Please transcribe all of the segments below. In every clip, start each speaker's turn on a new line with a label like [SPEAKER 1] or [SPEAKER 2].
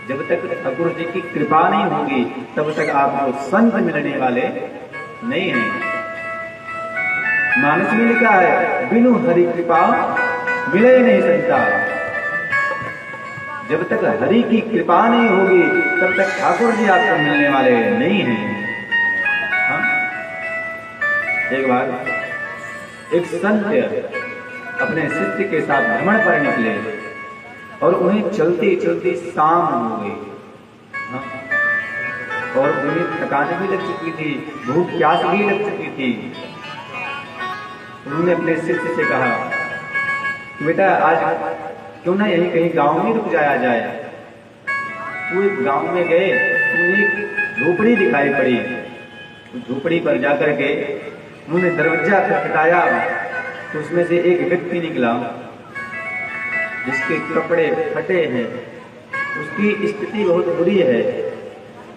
[SPEAKER 1] जब तक ठाकुर जी की कृपा नहीं होगी तब तक आपको संत मिलने वाले नहीं हैं। मानस में लिखा है, बिनु हरि कृपा मिले नहीं संता। जब तक हरि की कृपा नहीं होगी तब तक ठाकुर जी आपको मिलने वाले नहीं हैं। एक बार एक संत अपने शिष्य के साथ भ्रमण पर निकले और उन्हें चलते चलते शाम हो गई और उन्हें थकान भी लग चुकी थी, भूख प्यास भी लग चुकी थी। उन्होंने अपने शिष्य से कहा, बेटा आज क्यों ना यहीं कहीं गांव में रुक जाया जाए। वो एक गांव में गए, उन्हें एक झोपड़ी दिखाई पड़ी। झोपड़ी पर जाकर के उन्होंने दरवाजा खटखटाया तो उसमें से एक व्यक्ति निकला जिसके कपड़े फटे हैं, उसकी स्थिति बहुत बुरी है,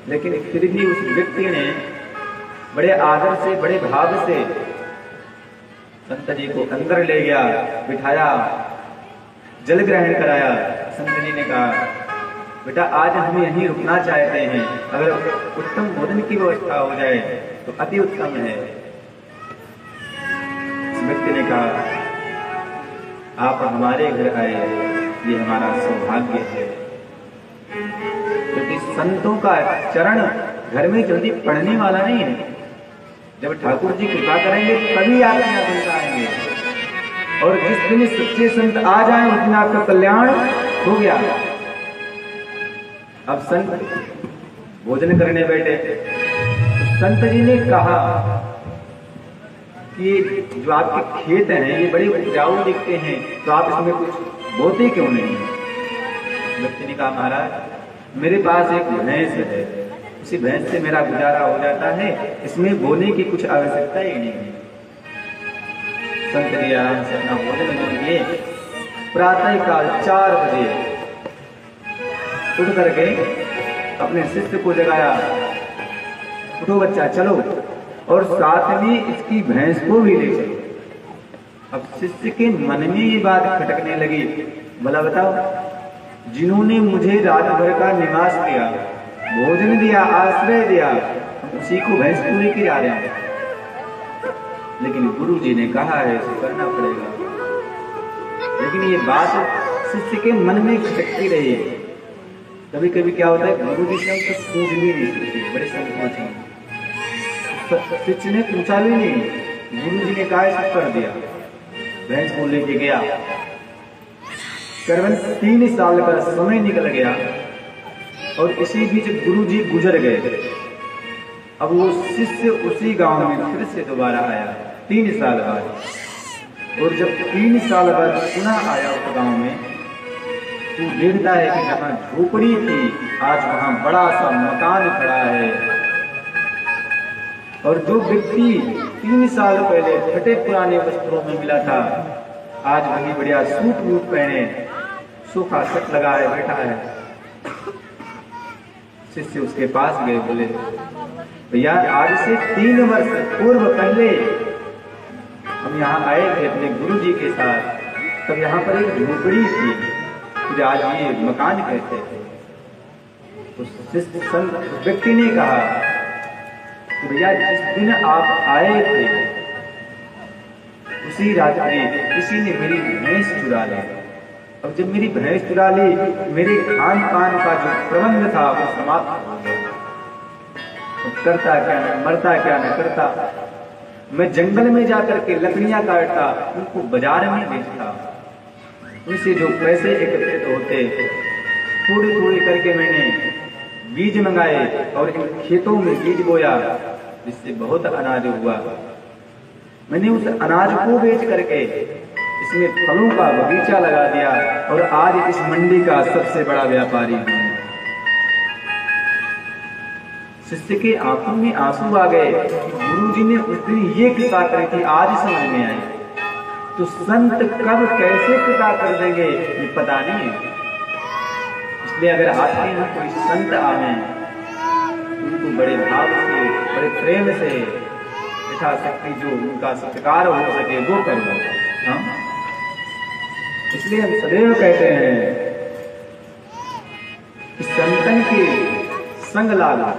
[SPEAKER 1] लेकिन फिर भी उस व्यक्ति ने बड़े आदर से, बड़े भाव से संत जी को अंदर ले गया, बिठाया, जल ग्रहण कराया। संत जी ने कहा, बेटा आज हम यहीं रुकना चाहते हैं, अगर उत्तम भोजन की व्यवस्था हो जाए तो अति उत्तम है। इस व्यक्ति ने कहा, आप हमारे घर आए, ये हमारा सौभाग्य है, क्योंकि संतों का चरण घर में जल्दी पड़ने वाला नहीं है। जब ठाकुर जी कृपा करेंगे तभी आप यहाँ बन आएंगे, और जिस दिन सच्चे संत आ जाएं उस दिन आपका कल्याण हो गया। अब संत भोजन करने बैठे तो संत जी ने कहा कि जो आपके खेत हैं ये बड़े उपजाऊ दिखते हैं, तो आप इसमें कुछ बोते क्यों नहीं? व्यक्ति ने कहा, महाराज मेरे पास एक भैंस है, उसी भैंस से मेरा गुजारा हो जाता है, इसमें बोने की कुछ आवश्यकता ही नहीं है। संत जी आराम से अपना भोजन किए। प्रातः काल 4 बजे उठ करके अपने शिष्य को जगाया, उठो बच्चा चलो, और साथ में इसकी भैंस को भी ले चलो। अब शिष्य के मन में ये बात खटकने लगी, भला बताओ, जिन्होंने मुझे रात भर का निवास दिया, भोजन दिया, आश्रय दिया, उसी को भैंस को लेके जा रहे हैं। लेकिन गुरु जी ने कहा है इसे करना पड़ेगा। लेकिन ये बात शिष्य के मन में खटकती रही है। कभी कभी क्या होता है, गुरु जी से हम कुछ पूछ भी नहीं सकते, बड़े संकोच हैं। शिष्य ने पूछा भी नहीं, गुरु जी ने कहा सब कर दिया, भैंस को लेके गया। करीबन 3 साल का समय निकल गया और इसी बीच गुरु जी गुजर गए। अब वो शिष्य उसी गांव में फिर से दोबारा आया 3 साल बाद, और जब 3 साल बाद पुनः आया उस गांव में तो देखता है कि जहां झोपड़ी थी आज वहां बड़ा सा मकान खड़ा है, और जो व्यक्ति 3 साल पहले फटे पुराने वस्त्रों में मिला था आज वही बढ़िया सूट वूट पहने सोफा सेट लगाए बैठा है। शिष्य उसके पास गए, बोले भैया आज से 3 वर्ष पूर्व पहले हम यहाँ आए थे अपने गुरु जी के साथ, तब यहाँ पर एक झोपड़ी थी, फिर आज ये मकान कहते थे। उस शिष्य व्यक्ति ने कहा कि भैया जिस दिन आप आए थे उसी रात्रि किसी ने मेरी भैंस चुरा ली। अब जब मेरी भैंस चुरा ली, मेरे खान पान का जो प्रबंध था वो समाप्त हो गया। करता क्या न, मरता क्या न करता। मैं जंगल में जाकर के लकड़ियां काटता, उनको बाजार में बेचता, उनसे जो पैसे एकत्रित होते थोड़े थोड़े करके मैंने बीज मंगाए और इन खेतों में बीज बोया, जिससे बहुत अनाज हुआ। मैंने उस अनाज को बेच करके इसमें फलों का बगीचा लगा दिया और आज इस मंडी का सबसे बड़ा व्यापारी हूं। शिष्य के आंखों में आंसू आ गए। गुरुजी ने उस दिन ये कृपा करी थी, आज समझ में आई। तो संत कब कैसे कृपा कर देंगे ये पता नहीं है। इसलिए अगर आपके यहाँ कोई संत आवे, उनको बड़े भाव से, बड़े प्रेम से यथाशक्ति जो उनका सत्कार हो सके वो करो। हम इसलिए हम सदैव कहते हैं कि संत के संग लागा।